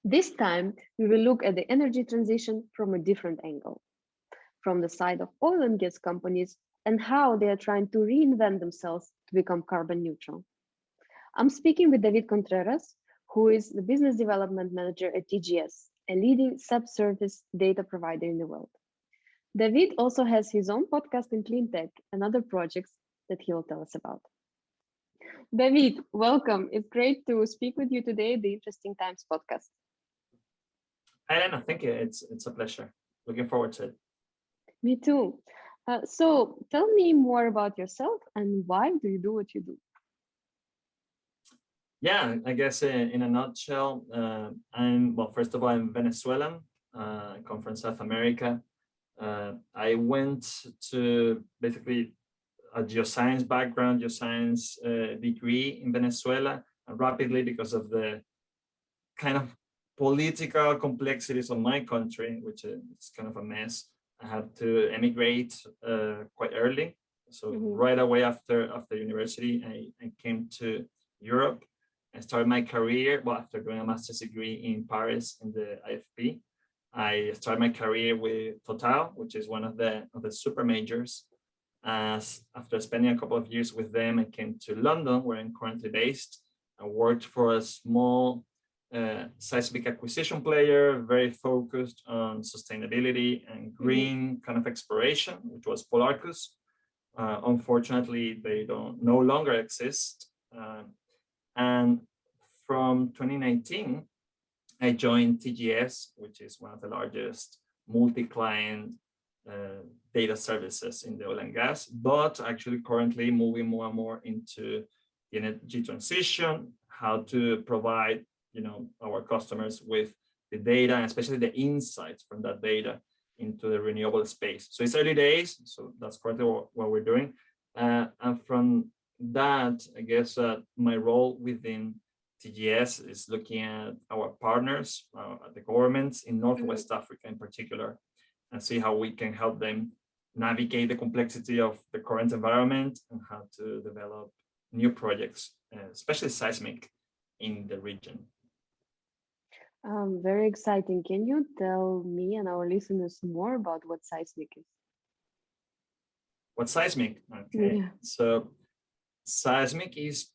This time, we will look at the energy transition from a different angle, from the side of oil and gas companies and how they are trying to reinvent themselves to become carbon neutral. I'm speaking with David Contreras, who is the Business Development Manager at TGS, a leading subsurface data provider in the world. David also has his own podcast in clean tech and other projects that he will tell us about. David, welcome. It's great to speak with you today at the Interesting Times podcast. Hi, Elena. Thank you. It's a pleasure. Looking forward to it. Me too. So tell me more about yourself and why do you do what you do? Yeah, I guess in a nutshell, first of all, I'm Venezuelan. I come from South America. I went to basically a geoscience background, geoscience degree in Venezuela, and rapidly because of the kind of political complexities of my country, which is kind of a mess. I had to emigrate quite early. So right away after university, I came to Europe. I started my career, after doing a master's degree in Paris in the IFP. I started my career with Total, which is one of the super majors. After spending a couple of years with them, I came to London, where I'm currently based. I worked for a small seismic acquisition player, very focused on sustainability and green kind of exploration, which was Polarcus. Unfortunately, they no longer exist. And from 2019, I joined TGS, which is one of the largest multi-client data services in the oil and gas, but actually currently moving more and more into the energy transition, how to provide our customers with the data, and especially the insights from that data into the renewable space. So it's early days, so that's currently what we're doing. And from that, I guess my role within TGS is looking at our partners, at the governments in Northwest Africa in particular, and see how we can help them navigate the complexity of the current environment and how to develop new projects, especially seismic in the region. Very exciting. Can you tell me and our listeners more about what seismic is? What seismic? Okay, yeah. So seismic is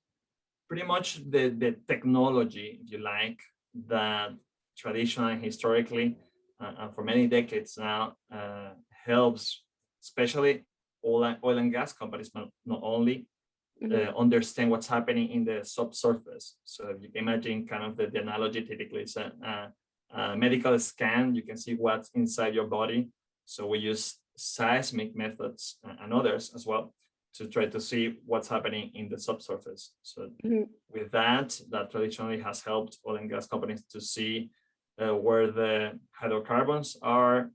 pretty much the technology, if you like, that traditionally and historically, and for many decades now, helps especially oil and gas companies, not only, understand what's happening in the subsurface. So if you can imagine kind of the analogy, typically it's a medical scan, you can see what's inside your body. So we use seismic methods and others as well to try to see what's happening in the subsurface. So with that traditionally has helped oil and gas companies to see where the hydrocarbons are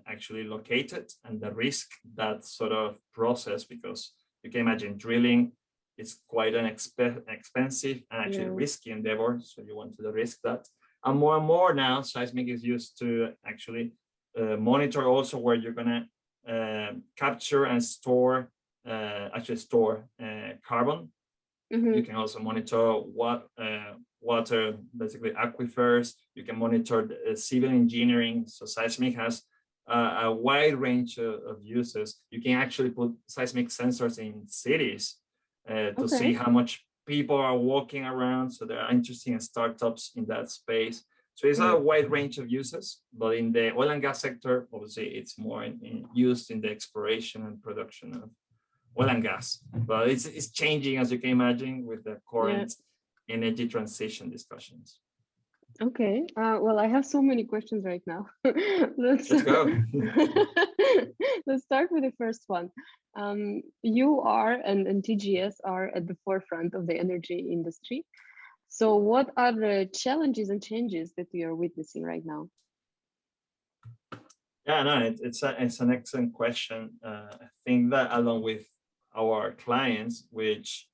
actually located and the risk that sort of process, because you can imagine drilling is quite an expensive and actually risky endeavor. So you want to risk that. And more now, seismic is used to actually monitor also where you're going to capture and store carbon. You can also monitor water, basically aquifers. You can monitor civil engineering. So seismic has a wide range of uses. You can actually put seismic sensors in cities to see how much people are walking around. So there are interesting startups in that space. So it's a wide range of uses, but in the oil and gas sector, obviously it's more used in the exploration and production of oil and gas. But it's changing, as you can imagine, with the current energy transition discussions. Okay, well, I have so many questions right now. Let's go. Let's start with the first one. You are and TGS are at the forefront of the energy industry. So what are the challenges and changes that we are witnessing right now? Yeah, no, it's an excellent question. I think that along with our clients, which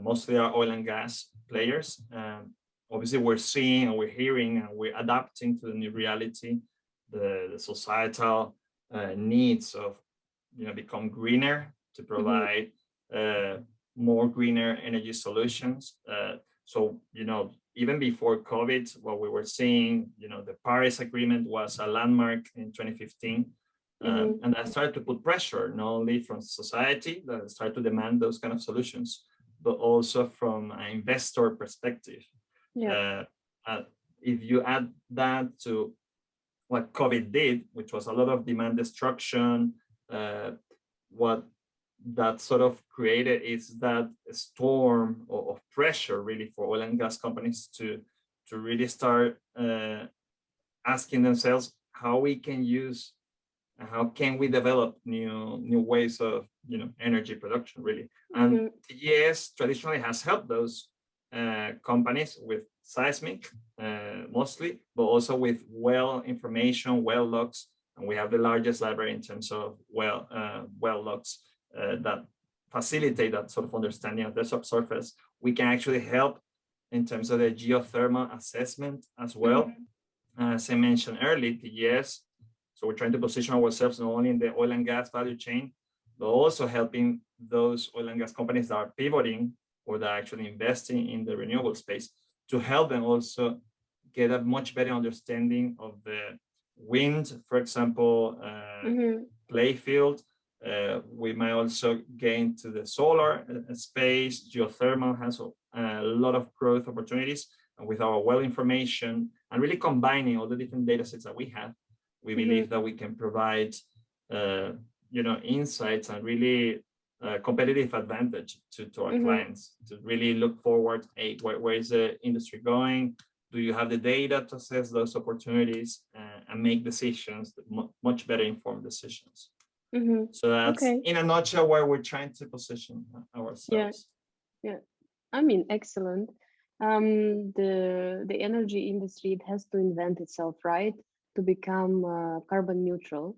mostly are oil and gas players, obviously we're seeing and we're hearing and we're adapting to the new reality, the societal needs of become greener, to provide more greener energy solutions. So even before COVID, what we were seeing, the Paris Agreement was a landmark in 2015. And that started to put pressure, not only from society that started to demand those kind of solutions, but also from an investor perspective. Yeah. If you add that to what COVID did, which was a lot of demand destruction, what that sort of created is that storm of pressure really for oil and gas companies to really start asking themselves how we can use, how can we develop new ways of energy production really. And TGS traditionally has helped those companies with seismic mostly, but also with well information, well logs, and we have the largest library in terms of well logs that facilitate that sort of understanding of the subsurface. We can actually help in terms of the geothermal assessment as well. As I mentioned earlier, TGS, so we're trying to position ourselves not only in the oil and gas value chain, but also helping those oil and gas companies that are pivoting or that are actually investing in the renewable space to help them also get a much better understanding of the wind, for example, play field. We might also gain to the solar space. Geothermal has a lot of growth opportunities, and with our well information and really combining all the different data sets that we have, we believe that we can provide insights and really competitive advantage to our clients to really look forward. Hey, where is the industry going? Do you have the data to assess those opportunities and make decisions, much better informed decisions? So that's in a nutshell where we're trying to position ourselves. Yeah. I mean, excellent. The energy industry, it has to invent itself, right, to become carbon neutral,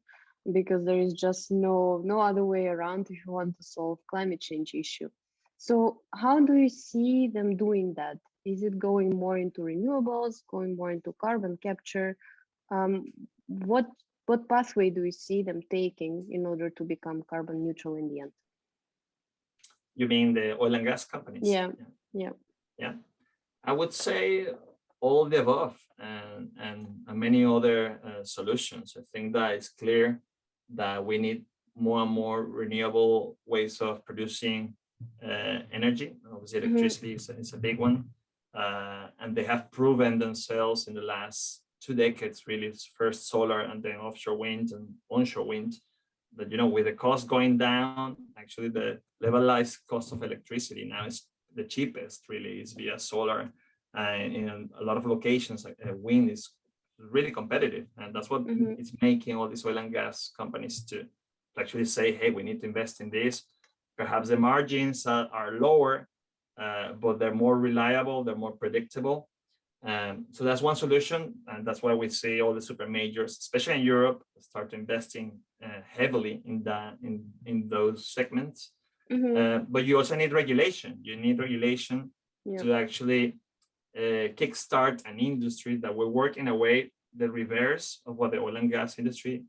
because there is just no other way around if you want to solve climate change issue. So how do you see them doing that? Is it going more into renewables, going more into carbon capture? What pathway do you see them taking in order to become carbon neutral in the end? You mean the oil and gas companies? Yeah. I would say all the above and many other solutions. I think that it's clear that we need more and more renewable ways of producing energy. Obviously, electricity is a big one. And they have proven themselves in the last 2 decades, really, first solar and then offshore wind and onshore wind, that, with the cost going down, actually the levelized cost of electricity now is the cheapest, really, is via solar. And in a lot of locations, wind is really competitive. And that's what it's making all these oil and gas companies to actually say, hey, we need to invest in this. Perhaps the margins are lower, but they're more reliable, they're more predictable. So that's one solution. And that's why we see all the super majors, especially in Europe, start investing heavily in those segments. But you also need regulation. You need regulation to actually kickstart an industry that will work in a way the reverse of what the oil and gas industry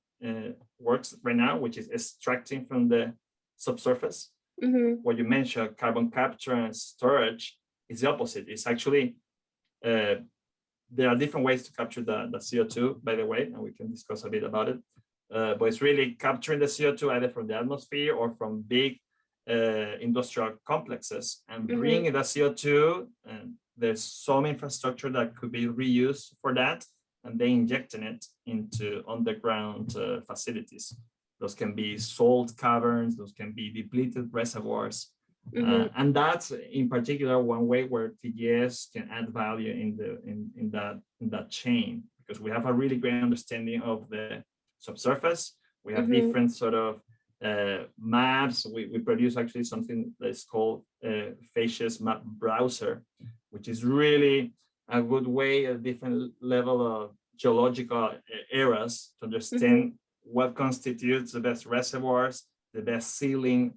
works right now, which is extracting from the subsurface. What you mentioned, carbon capture and storage, is the opposite. It's actually, there are different ways to capture the CO2, by the way, and we can discuss a bit about it. But it's really capturing the CO2 either from the atmosphere or from big industrial complexes and bringing the CO2. And there's some infrastructure that could be reused for that, and then injecting it into underground facilities. Those can be salt caverns, those can be depleted reservoirs. And that's in particular one way where TGS can add value in that chain, because we have a really great understanding of the subsurface. We have different sort of maps. We produce actually something that's called Facious Map Browser, which is really a good way, a different level of geological eras to understand what constitutes the best reservoirs, the best sealing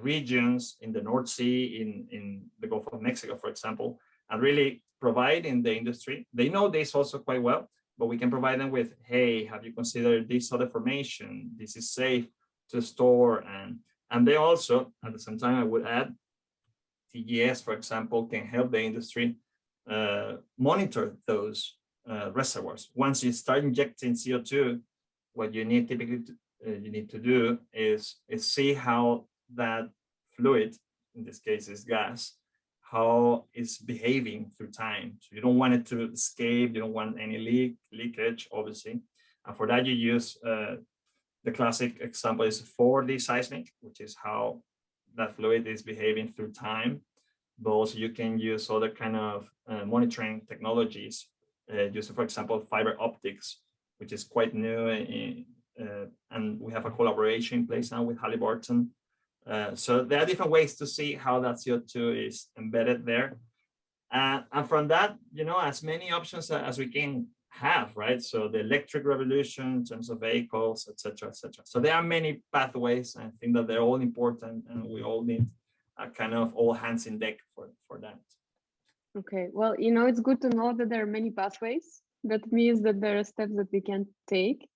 regions in the North Sea, in the Gulf of Mexico, for example, and really providing the industry. They know this also quite well, but we can provide them with, hey, have you considered this other formation? This is safe to store. And they also, at the same time, I would add, TGS, for example, can help the industry monitor those reservoirs. Once you start injecting CO2, what you need typically you need to do is see how that fluid, in this case is gas, how it's behaving through time. So you don't want it to escape, you don't want any leakage, obviously. And for that, you use the classic example is 4D seismic, which is how that fluid is behaving through time. But also you can use other kind of monitoring technologies, using, for example, fiber optics, which is quite new, and we have a collaboration in place now with Halliburton. So there are different ways to see how that CO2 is embedded there. And from that, as many options as we can have, right? So the electric revolution in terms of vehicles, et cetera, et cetera. So there are many pathways. I think that they're all important, and we all need a kind of all hands in deck for that. Okay, well, it's good to know that there are many pathways. That means that there are steps that we can take.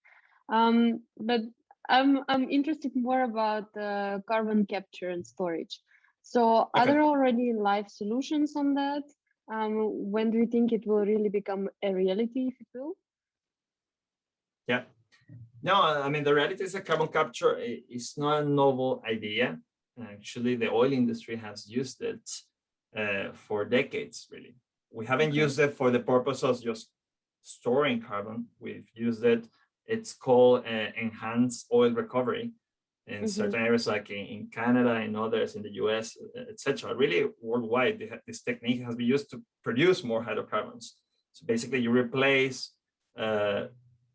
But I'm interested more about carbon capture and storage. So are there already live solutions on that? When do you think it will really become a reality, if it will? Yeah. No, I mean, the reality is that carbon capture is not a novel idea. Actually, the oil industry has used it for decades, really. We haven't used it for the purpose of just storing carbon. We've used it. It's called enhanced oil recovery in certain areas, like in Canada and others in the US, etc. Really worldwide, this technique has been used to produce more hydrocarbons. So basically, you replace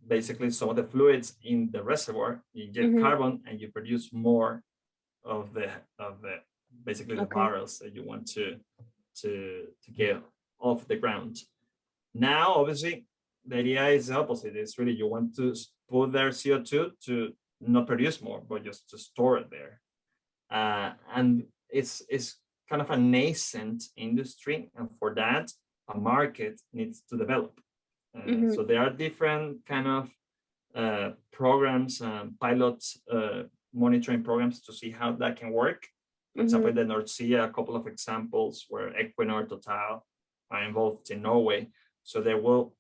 basically some of the fluids in the reservoir, you inject carbon, and you produce more of the basically the barrels that you want to get off the ground. Now, obviously, the idea is the opposite. It's really you want to put their CO2 to not produce more, but just to store it there. And it's kind of a nascent industry, and for that, a market needs to develop. So there are different kind of programs, pilots, monitoring programs to see how that can work. For example, in the North Sea, a couple of examples where Equinor, Total are involved in Norway. So they will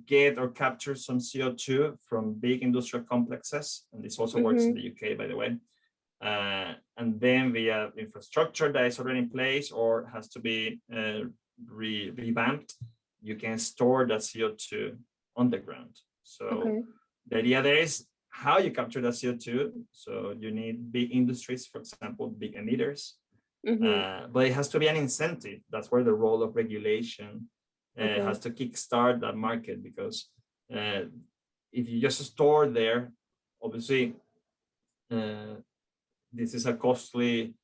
get or capture some CO2 from big industrial complexes. And this also works in the UK, by the way. And then via infrastructure that is already in place or has to be revamped, you can store that CO2 on the ground. So the idea there is how you capture that CO2. So you need big industries, for example, big emitters. But it has to be an incentive. That's where the role of regulation has to kickstart that market, because if you just store there, obviously, this is a costly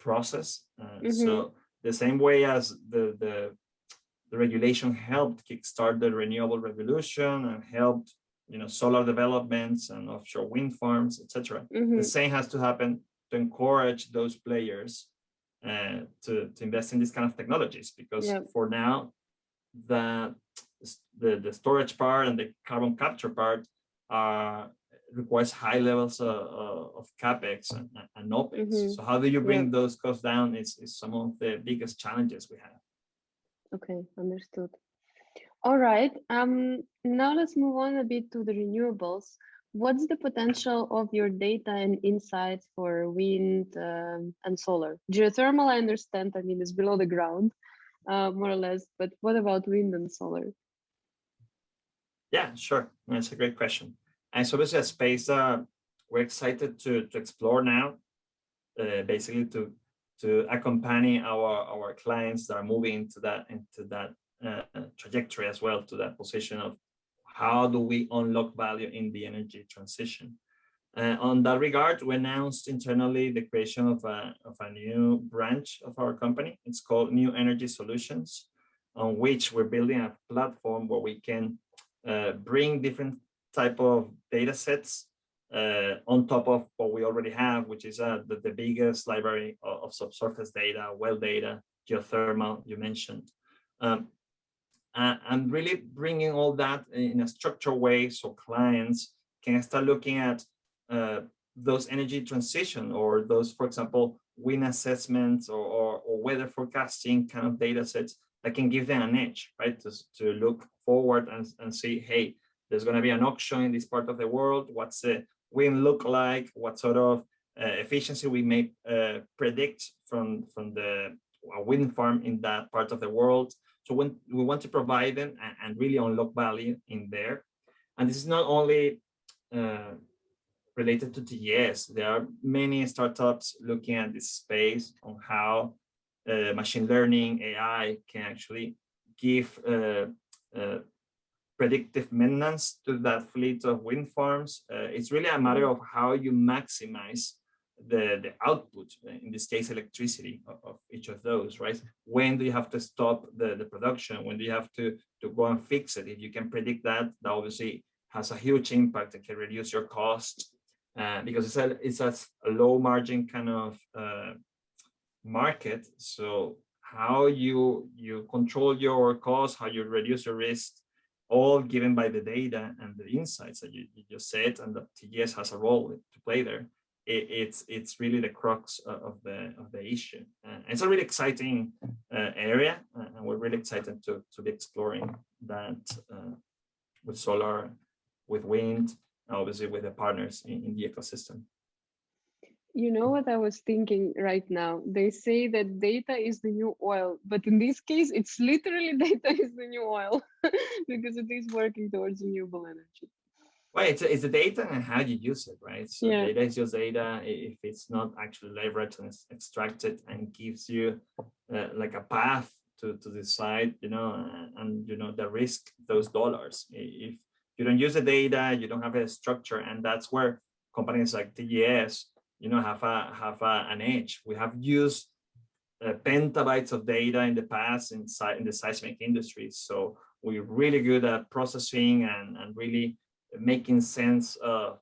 process. So the same way as the regulation helped kickstart the renewable revolution and helped, solar developments and offshore wind farms, etc. The same has to happen to encourage those players to invest in these kind of technologies, because for now, the storage part and the carbon capture part requires high levels of capex and opex. So how do you bring those costs down is some of the biggest challenges we have. Okay, understood. All right. Now let's move on a bit to the renewables. What's the potential of your data and insights for wind and solar? Geothermal, I understand, is below the ground, more or less, but what about wind and solar? Yeah, sure. That's a great question. And so this is a space we're excited to explore now, basically to accompany our clients that are moving into that trajectory as well, to that position of how do we unlock value in the energy transition. On that regard, we announced internally the creation of a new branch of our company. It's called New Energy Solutions, on which we're building a platform where we can bring different type of data sets on top of what we already have, which is the biggest library of subsurface data, well data, geothermal, you mentioned. And really bringing all that in a structured way so clients can start looking at those energy transition or those, for example, wind assessments or weather forecasting kind of data sets that can give them an edge, right? To look forward and see, hey, there's going to be an auction in this part of the world. What's the wind look like? What sort of efficiency we may predict from the wind farm in that part of the world. So when we want to provide them and really unlock value in there. And this is not only related to TGS. There are many startups looking at this space on how machine learning, AI can actually give predictive maintenance to that fleet of wind farms. It's really a matter of how you maximize the output, in this case, electricity of each of those, right? When do you have to stop the production? When do you have to go and fix it? If you can predict that, that obviously has a huge impact and can reduce your cost, because it's a low margin kind of market. So how you control your costs, how you reduce your risk, all given by the data and the insights that you just said, and that TGS has a role to play there. It's really the crux of the issue. It's a really exciting area, and we're really excited to be exploring that with solar, with wind, and obviously with the partners in the ecosystem. You know what I was thinking right now? They say that data is the new oil, but in this case, it's literally data is the new oil because it is working towards renewable energy. Well, it's the data and how you use it, right? So Yeah. data is just data. If it's not actually leveraged and extracted and gives you like a path to decide, and the risk those dollars. If you don't use the data, you don't have a structure, and that's where companies like TGS, have an edge. We have used petabytes of data in the past in the seismic industry, so we're really good at processing and really making sense of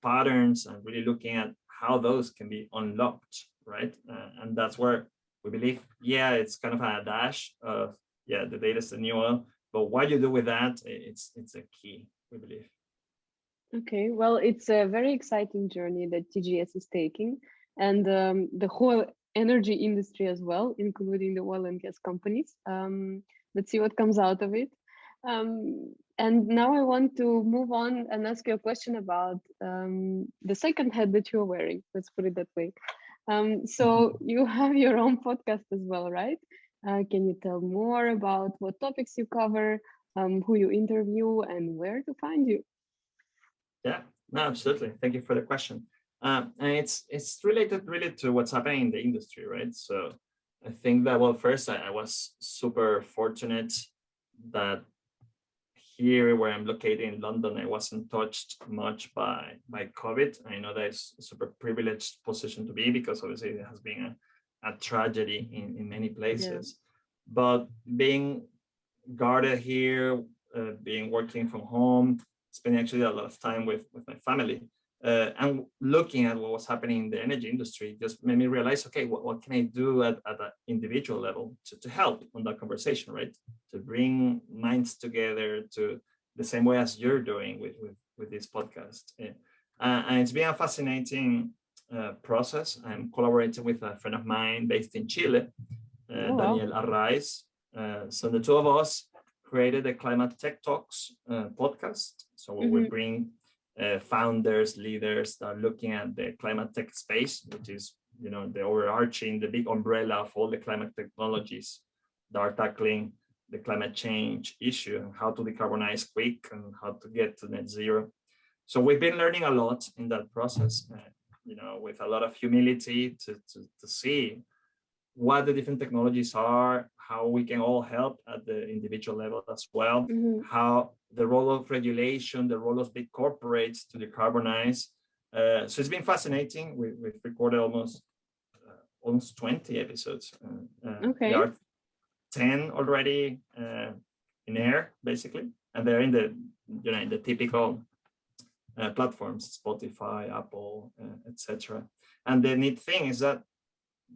patterns and really looking at how those can be unlocked, right? And that's where we believe, it's kind of a dash of, the data is the new oil, but what you do with that, it's a key, we believe. Okay, well, it's a very exciting journey that TGS is taking, and the whole energy industry as well, including the oil and gas companies. Let's see what comes out of it. And now I want to move on and ask you a question about the second hat that you're wearing. Let's put it that way. So you have your own podcast as well, right? Can you tell more about what topics you cover, who you interview, and where to find you? Yeah, no, absolutely. Thank you for the question. And it's related really to what's happening in the industry, right? So I think that, well, first I was super fortunate that here where I'm located in London, I wasn't touched much by COVID. I know that it's a super privileged position to be because obviously it has been a tragedy in many places. Yeah. But being guarded here, being working from home, spending actually a lot of time with my family, and looking at what was happening in the energy industry just made me realize, okay, what can I do at an individual level to help on that conversation, right? To bring minds together to the same way as you're doing with this podcast. And it's been a fascinating process. I'm collaborating with a friend of mine based in Chile, Daniel Arraiz. So the two of us created the Climate Tech Talks podcast. So we bring founders, leaders that are looking at the climate tech space, which is, the overarching, the big umbrella of all the climate technologies that are tackling the climate change issue and how to decarbonize quick and how to get to net zero. So we've been learning a lot in that process, with a lot of humility to see what the different technologies are, how we can all help at the individual level as well, how the role of regulation, the role of big corporates to decarbonize. So it's been fascinating. We've recorded almost 20 episodes. Okay. There are 10 already in air, basically, and they're in the typical platforms, Spotify, Apple, etc. And the neat thing is that,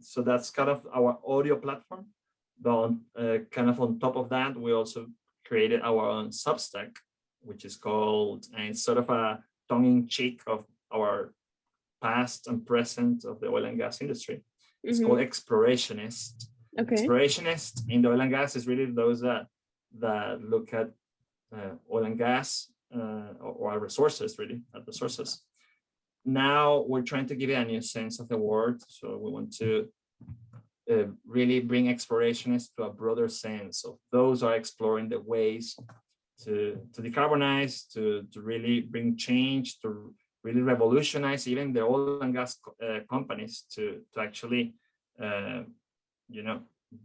so that's kind of our audio platform, but kind of on top of that, we also created our own Substack, which is called, and it's sort of a tongue-in-cheek of our past and present of the oil and gas industry. It's called Explorationist. Okay. Explorationists in the oil and gas is really those that look at oil and gas or our resources, really, at the sources. Now we're trying to give it a new sense of the word. So we want to really bring explorationists to a broader sense of those are exploring the ways to decarbonize, to really bring change, to really revolutionize even the oil and gas companies to actually,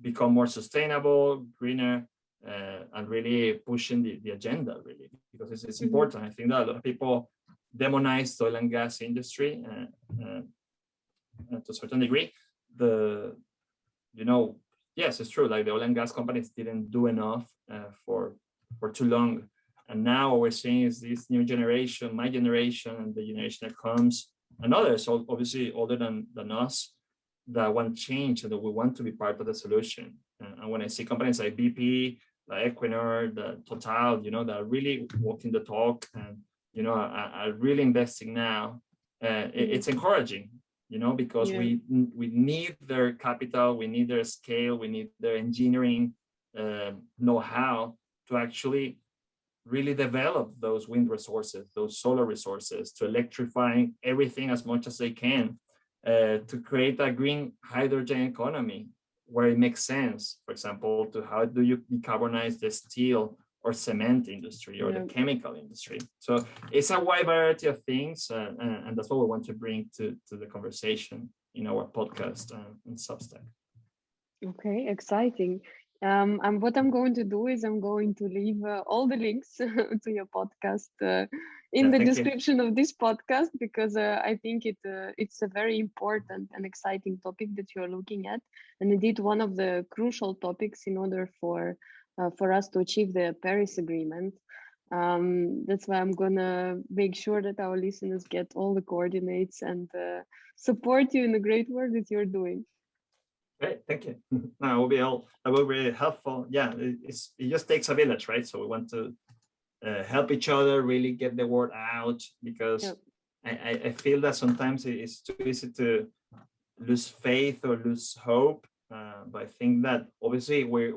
become more sustainable, greener, and really pushing the agenda, really, because it's important. I think that a lot of people demonize the oil and gas industry to a certain degree. Yes, it's true. Like the oil and gas companies didn't do enough for too long, and now what we're seeing is this new generation, my generation, and the generation that comes, and others, obviously older than us, that want change and that we want to be part of the solution. And when I see companies like BP, like Equinor, the Total, that are really walking the talk and are really investing now, it's encouraging. Because we need their capital, we need their scale, we need their engineering know-how to actually really develop those wind resources, those solar resources, to electrifying everything as much as they can, to create a green hydrogen economy where it makes sense. For example, to how do you decarbonize the steel or cement industry or the chemical industry. So it's a wide variety of things, and that's what we want to bring to the conversation in our podcast and Substack. Okay, exciting. And what I'm going to do is I'm going to leave all the links to your podcast in the description of this podcast, because I think it's a very important and exciting topic that you're looking at, and indeed one of the crucial topics in order for us to achieve the Paris Agreement. That's why I'm gonna make sure that our listeners get all the coordinates and support you in the great work that you're doing. Great, thank you. No, that will be helpful. Yeah, it just takes a village, right? So we want to help each other, really get the word out, because I feel that sometimes it's too easy to lose faith or lose hope. But I think that obviously we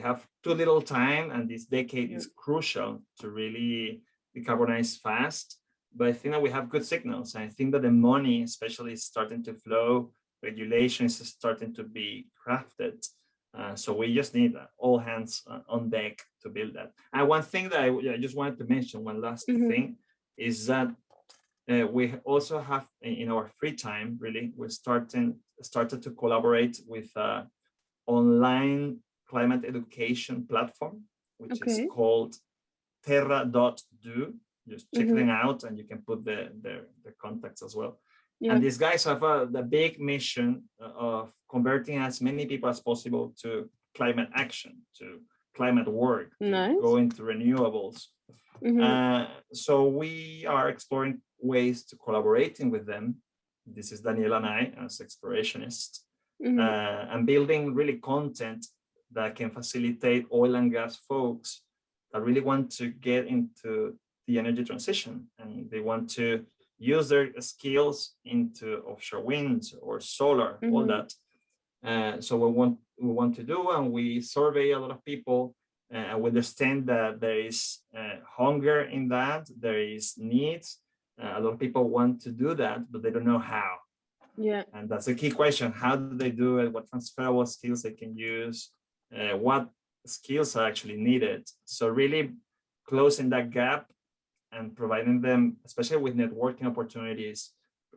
have too little time, and this decade is crucial to really decarbonize fast. But I think that we have good signals. And I think that the money, especially, is starting to flow. Regulations is starting to be crafted. So we just need all hands on deck to build that. And one thing that I just wanted to mention, one last thing, is that we also have in our free time, really, we started to collaborate with online climate education platform, which is called terra.do. Just check them out, and you can put their contacts as well. And these guys have the big mission of converting as many people as possible to climate action, to climate work, to go into renewables. So we are exploring ways to collaborating with them. This is Daniel and I as explorationists, and building really content that can facilitate oil and gas folks that really want to get into the energy transition, and they want to use their skills into offshore wind or solar, all that. So we want to do, and we survey a lot of people, and we understand that there is hunger in that, there is needs. A lot of people want to do that, but they don't know how. And that's a key question. How do they do it? What transferable skills they can use? What skills are actually needed? So really closing that gap and providing them, especially with networking opportunities,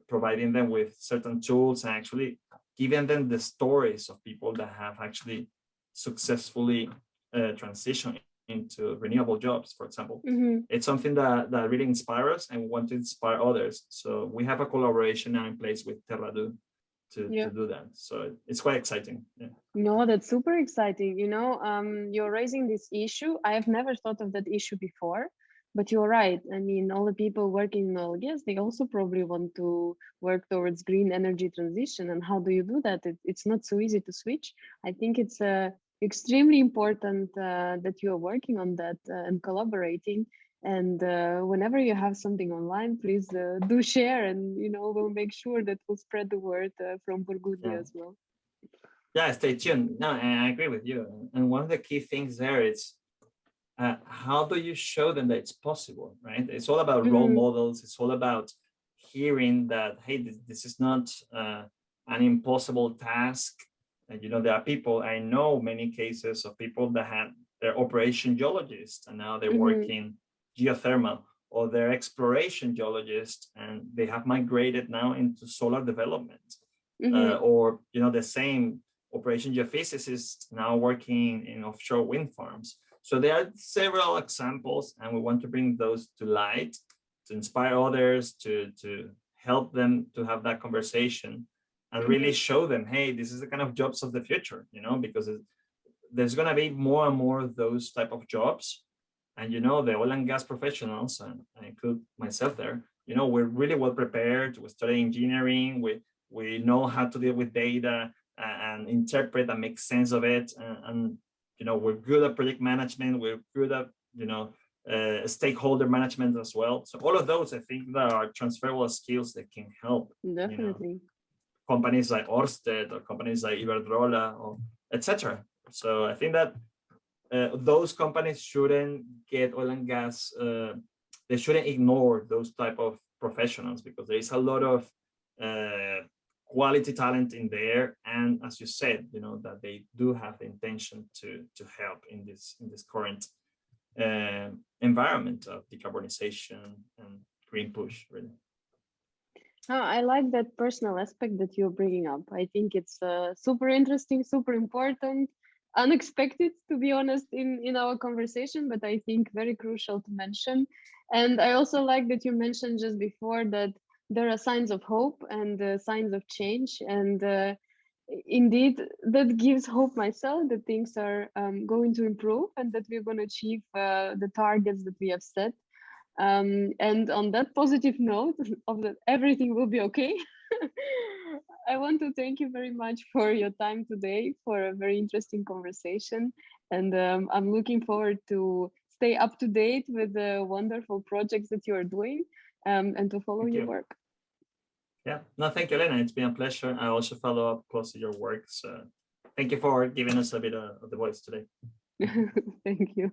providing them with certain tools, and actually giving them the stories of people that have actually successfully transitioned into renewable jobs, for example. It's something that really inspires us, and we want to inspire others. So we have a collaboration now in place with TerraDo to do that. So it's quite exciting. No, that's super exciting. You're raising this issue. I have never thought of that issue before. But you're right. I mean, all the people working in oil and gas, they also probably want to work towards green energy transition. And how do you do that? It's not so easy to switch. I think it's extremely important that you are working on that and collaborating. And whenever you have something online, please do share, and we'll make sure that we'll spread the word from Burgundy as well. Yeah, stay tuned. No, and I agree with you. And one of the key things there is how do you show them that it's possible, right? It's all about role Mhm, models. It's all about hearing that, hey, this is not an impossible task. And, you know, there are people, I know many cases of people that had their operation geologists and now they're mhm, working geothermal, or they're exploration geologists and they have migrated now into solar development. mhm, Or, you know, the same operation geophysicists now working in offshore wind farms. So there are several examples, and we want to bring those to light to inspire others, to help them to have that conversation and really mhm, show them, hey, this is the kind of jobs of the future, you know, because there's going to be more and more of those type of jobs. And, you know, the oil and gas professionals, and I include myself there, you know, we're really well prepared. We study engineering. We know how to deal with data and interpret and make sense of it. And you know, we're good at project management. We're good at, you know, stakeholder management as well. So all of those, I think, that are transferable skills that can help, you know, definitely. companies like Orsted or companies like Iberdrola or etc. So I think that those companies shouldn't get oil and gas. They shouldn't ignore those type of professionals, because there is a lot of uh, quality talent in there, and as you said, you know, that they do have the intention to help in this current environment of decarbonization and green push. Really, I like that personal aspect that you're bringing up. I think it's super interesting, super important, unexpected, to be honest, in our conversation, but I think very crucial to mention. And I also like that you mentioned just before that there are signs of hope and signs of change. And indeed, that gives hope myself that things are going to improve and that we're going to achieve the targets that we have set. And on that positive note of that everything will be okay, I want to thank you very much for your time today, for a very interesting conversation. And I'm looking forward to stay up to date with the wonderful projects that you are doing, and to follow thank your you. work. Yeah, no, thank you, Elena. It's been a pleasure. I also follow up close to your work. So thank you for giving us a bit of the voice today. Thank you.